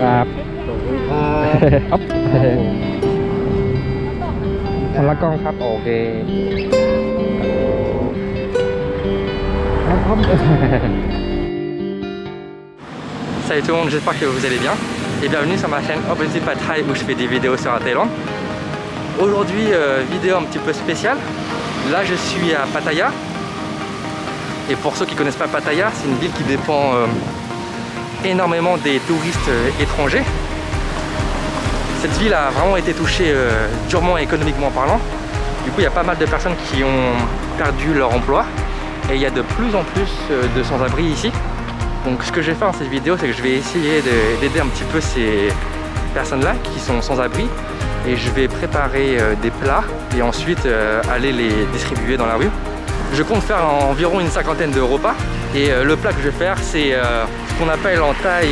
ครับ อ๊อฟคนละกล้องครับโอเคSalut tout le monde, j'espère que vous allez bien et bienvenue sur ma chaîne Opposite Patrai où je fais des vidéos sur la Thaïlande. Aujourd'hui, vidéo un petit peu spéciale. Là, je suis à Pattaya. Et pour ceux qui ne connaissent pas Pattaya, c'est une ville qui dépend énormément des touristes étrangers. Cette ville a vraiment été touchée durement économiquement parlant. Du coup, il y a pas mal de personnes qui ont perdu leur emploi. Et il y a de plus en plus de sans-abri ici. Donc ce que je vais faire dans cette vidéo, c'est que je vais essayer d'aider un petit peu ces personnes-là qui sont sans abri et je vais préparer des plats et ensuite aller les distribuer dans la rue. Je compte faire environ une cinquantaine de repas et le plat que je vais faire, c'est ce qu'on appelle en thaï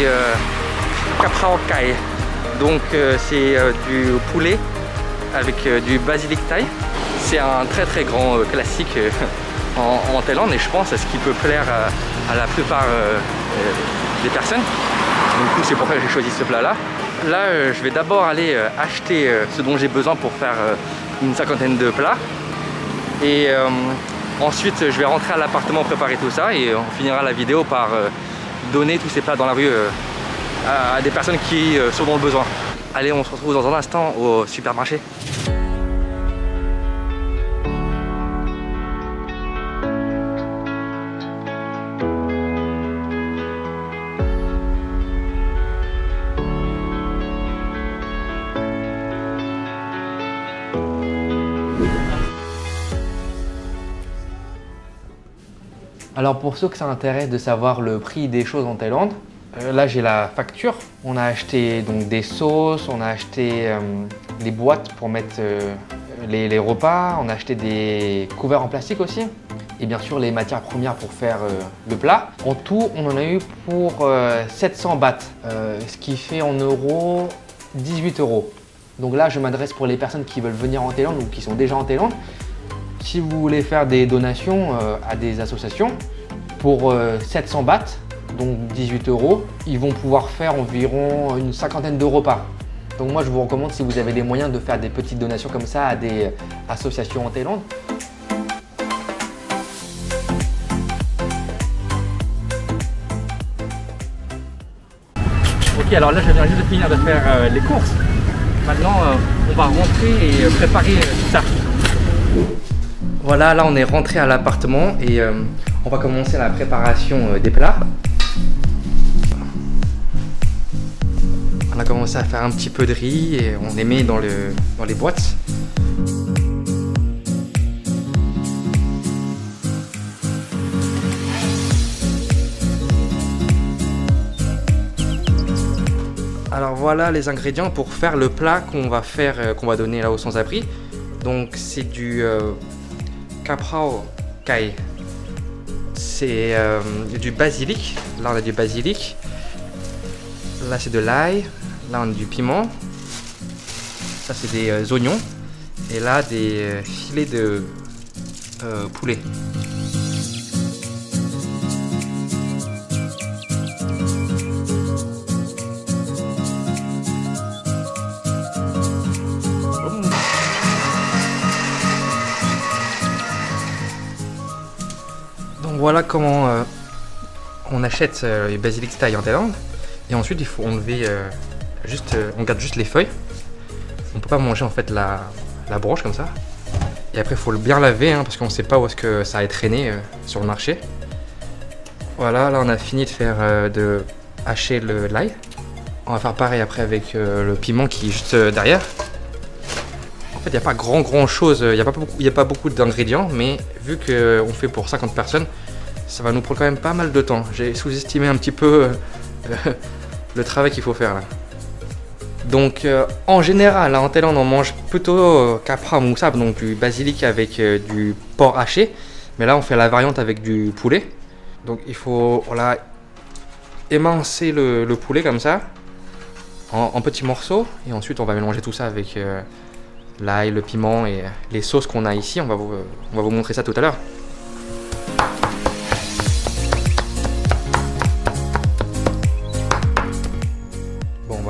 Kaprao Kai. Donc c'est du poulet avec du basilic thaï. C'est un très grand classique en Thaïlande et je pense à ce qui peut plaire à la plupart des personnes. Du coup c'est pour ça que j'ai choisi ce plat là. Là je vais d'abord aller acheter ce dont j'ai besoin pour faire une cinquantaine de plats et ensuite je vais rentrer à l'appartement préparer tout ça et on finira la vidéo par donner tous ces plats dans la rue à des personnes qui sont dans le besoin. Allez, on se retrouve dans un instant au supermarché. Alors pour ceux que ça intéresse de savoir le prix des choses en Thaïlande, là j'ai la facture. On a acheté donc des sauces, on a acheté des boîtes pour mettre les repas, on a acheté des couverts en plastique aussi et bien sûr les matières premières pour faire le plat. En tout on en a eu pour 700 bahts, ce qui fait en euros 18 €. Donc là je m'adresse pour les personnes qui veulent venir en Thaïlande ou qui sont déjà en Thaïlande. Si vous voulez faire des donations à des associations pour 700 bahts, donc 18 €, ils vont pouvoir faire environ une cinquantaine de repas. Donc moi je vous recommande, si vous avez les moyens, de faire des petites donations comme ça à des associations en Thaïlande. Ok, alors là je viens juste de finir de faire les courses. Maintenant on va rentrer et préparer tout ça. Voilà, là on est rentré à l'appartement et on va commencer la préparation des plats. On a commencé à faire un petit peu de riz et on les met dans les boîtes. Alors voilà les ingrédients pour faire le plat qu'on va faire, qu'on va donner là aux sans-abri. Donc c'est du Kaprao Kai, c'est du basilic. Là on a du basilic, là c'est de l'ail, là on a du piment, ça c'est des oignons et là des filets de poulet. Voilà comment on achète les basilic thaï en Thaïlande. Et ensuite il faut enlever on garde juste les feuilles. On peut pas manger en fait la branche comme ça. Et après il faut le bien laver parce qu'on sait pas où est-ce que ça a traîné sur le marché. Voilà, là on a fini de faire de hacher l'ail. On va faire pareil après avec le piment qui est juste derrière. En fait il n'y a pas grand chose, il n'y a pas beaucoup d'ingrédients, mais vu qu'on fait pour 50 personnes, ça va nous prendre quand même pas mal de temps. J'ai sous-estimé un petit peu le travail qu'il faut faire là. Donc en général, en Thaïlande, on mange plutôt kapra moussab, donc du basilic avec du porc haché. Mais là, on fait la variante avec du poulet. Donc il faut émincer le poulet comme ça, en petits morceaux. Et ensuite, on va mélanger tout ça avec l'ail, le piment et les sauces qu'on a ici. On va vous montrer ça tout à l'heure.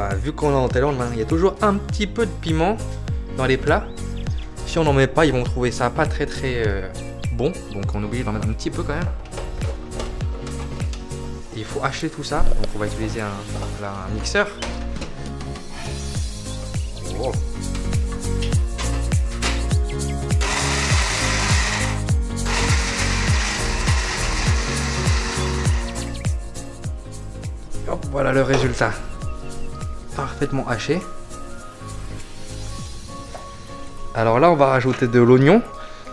bah, vu qu'on est en Thaïlande, hein, il y a toujours un petit peu de piment dans les plats. Si on n'en met pas, ils vont trouver ça pas très bon. Donc on oublie d'en mettre un petit peu quand même. Et il faut hacher tout ça. Donc on va utiliser un mixeur. Wow. Hop, voilà le résultat. Parfaitement haché. Alors là, on va rajouter de l'oignon.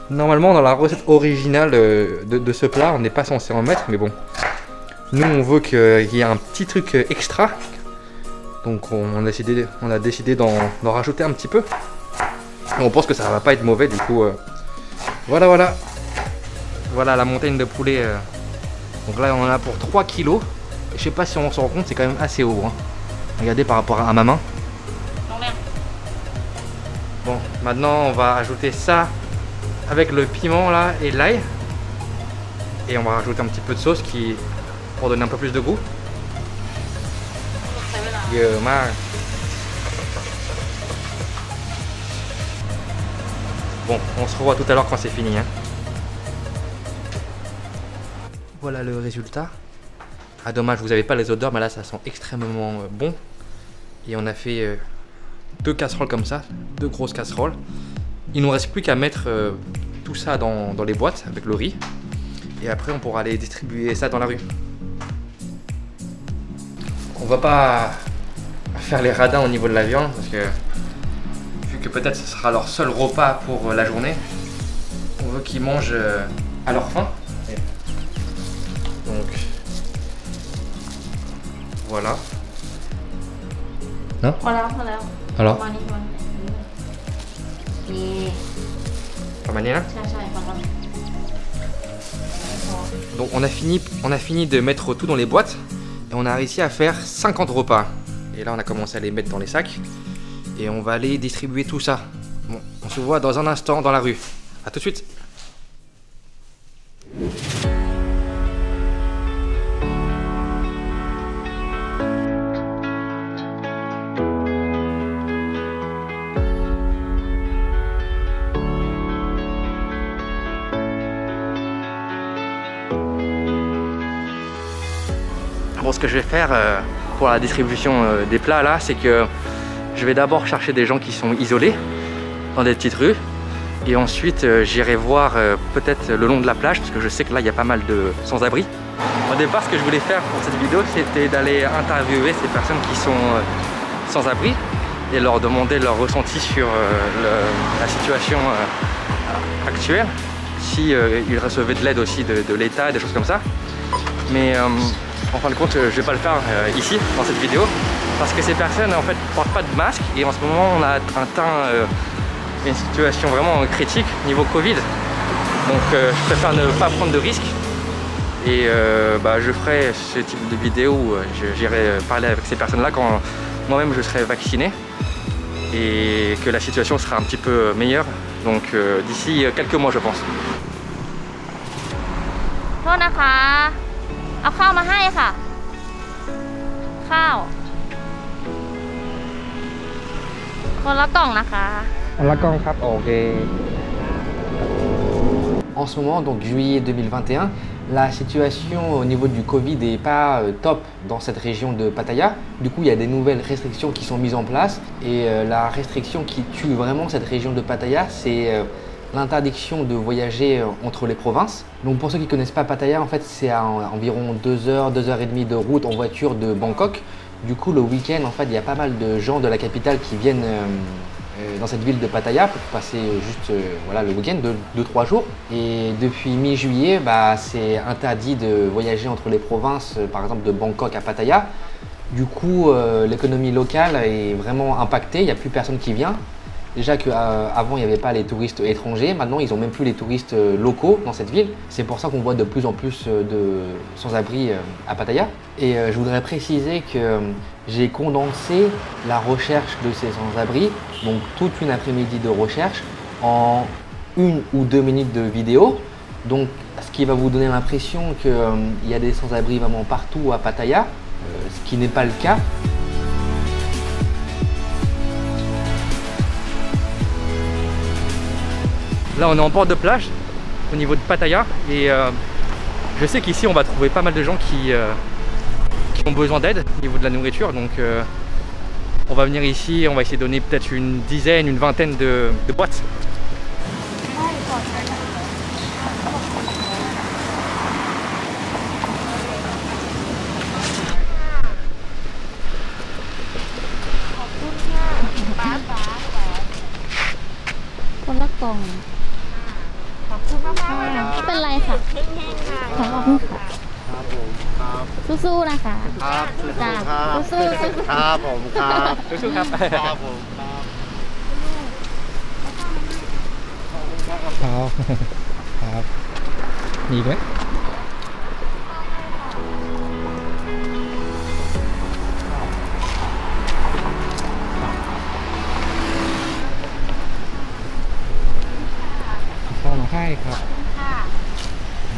Normalement, dans la recette originale de ce plat, on n'est pas censé en mettre, mais bon. Nous, on veut qu'il y ait un petit truc extra. Donc, on a décidé d'en rajouter un petit peu. Et on pense que ça va pas être mauvais, du coup. Voilà. Voilà la montagne de poulet. Donc là, on en a pour 3 kilos. Je sais pas si on s'en rend compte, c'est quand même assez haut. Hein. Regardez par rapport à ma main. Bon, maintenant on va ajouter ça avec le piment là et l'ail. Et on va rajouter un petit peu de sauce pour donner un peu plus de goût. Bon, on se revoit tout à l'heure quand c'est fini. Hein. Voilà le résultat. Ah dommage, vous n'avez pas les odeurs, mais là ça sent extrêmement bon. Et on a fait 2 casseroles comme ça, 2 grosses casseroles. Il nous reste plus qu'à mettre tout ça dans les boîtes avec le riz. Et après on pourra aller distribuer ça dans la rue. On va pas faire les radins au niveau de la viande parce que vu que peut-être ce sera leur seul repas pour la journée, on veut qu'ils mangent à leur faim. Donc voilà. Non? Alors? Donc on a fini de mettre tout dans les boîtes et on a réussi à faire 50 repas. Et là on a commencé à les mettre dans les sacs et on va aller distribuer tout ça. Bon, on se voit dans un instant dans la rue. A tout de suite. Bon, ce que je vais faire pour la distribution des plats là, c'est que je vais d'abord chercher des gens qui sont isolés dans des petites rues et ensuite j'irai voir peut-être le long de la plage parce que je sais que là il y a pas mal de sans-abri. Au départ, ce que je voulais faire pour cette vidéo, c'était d'aller interviewer ces personnes qui sont sans-abri et leur demander leur ressenti sur la situation actuelle, si ils recevaient de l'aide aussi de l'État, des choses comme ça. Mais en fin de compte, je vais pas le faire ici, dans cette vidéo, parce que ces personnes en fait portent pas de masque et en ce moment on a atteint une situation vraiment critique niveau Covid. Donc je préfère ne pas prendre de risques et je ferai ce type de vidéo où j'irai parler avec ces personnes-là quand moi-même je serai vacciné et que la situation sera un petit peu meilleure. Donc d'ici quelques mois, je pense. เอาข้าวมาให้ค่ะข้าวคนละกล่องนะคะ La gong, ok. En ce moment, donc juillet 2021, la situation au niveau du Covid n'est pas top dans cette région de Pattaya. Du coup, il y a des nouvelles restrictions qui sont mises en place et la restriction qui tue vraiment cette région de Pattaya, c'est l'interdiction de voyager entre les provinces. Donc pour ceux qui ne connaissent pas Pattaya, en fait c'est à environ 2 heures, 2 heures et demie de route en voiture de Bangkok. Du coup le week-end, en fait, il y a pas mal de gens de la capitale qui viennent dans cette ville de Pattaya pour passer juste voilà, le week-end de 2-3 jours. Et depuis mi-juillet, c'est interdit de voyager entre les provinces, par exemple de Bangkok à Pattaya. Du coup l'économie locale est vraiment impactée, il n'y a plus personne qui vient. Déjà qu'avant il n'y avait pas les touristes étrangers, maintenant ils n'ont même plus les touristes locaux dans cette ville. C'est pour ça qu'on voit de plus en plus de sans-abri à Pattaya. Et je voudrais préciser que j'ai condensé la recherche de ces sans-abri, donc toute une après-midi de recherche, en 1 ou 2 minutes de vidéo. Donc ce qui va vous donner l'impression qu'il y a des sans-abri vraiment partout à Pattaya, ce qui n'est pas le cas. Là on est en bord de plage au niveau de Pattaya et je sais qu'ici on va trouver pas mal de gens qui ont besoin d'aide au niveau de la nourriture, donc on va venir ici, on va essayer de donner peut-être une dizaine, une vingtaine de boîtes.คนละกล่องไม่เป็นไรค่ะขอบคุณค่ะสู้ๆนะคะ ครับ จ้า ครับ สู้ๆ ครับผมครับ สู้ๆครับ ครับผมครับ ครับมีอีกไหมเข้ามาให้ครับค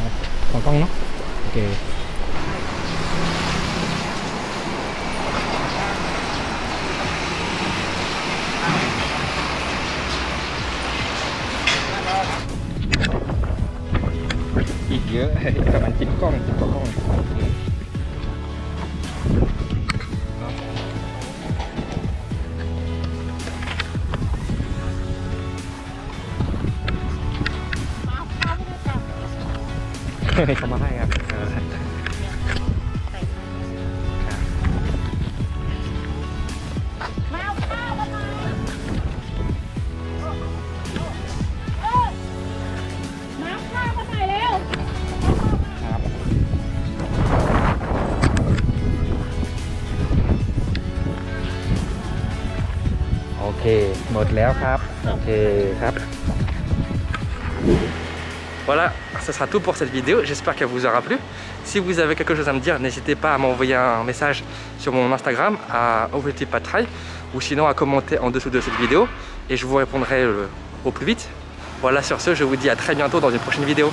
รับของกล้องเนาะโอเคอีกเยอะประมาณ10 กล้อง10 กว่า กล้องเขามาให้ครับครับโอเคหมดแล้วครับโอเคครับ Voilà, ce sera tout pour cette vidéo, j'espère qu'elle vous aura plu. Si vous avez quelque chose à me dire, n'hésitez pas à m'envoyer un message sur mon Instagram à Objectif Pattaya ou sinon à commenter en dessous de cette vidéo et je vous répondrai au plus vite. Voilà, sur ce, je vous dis à très bientôt dans une prochaine vidéo.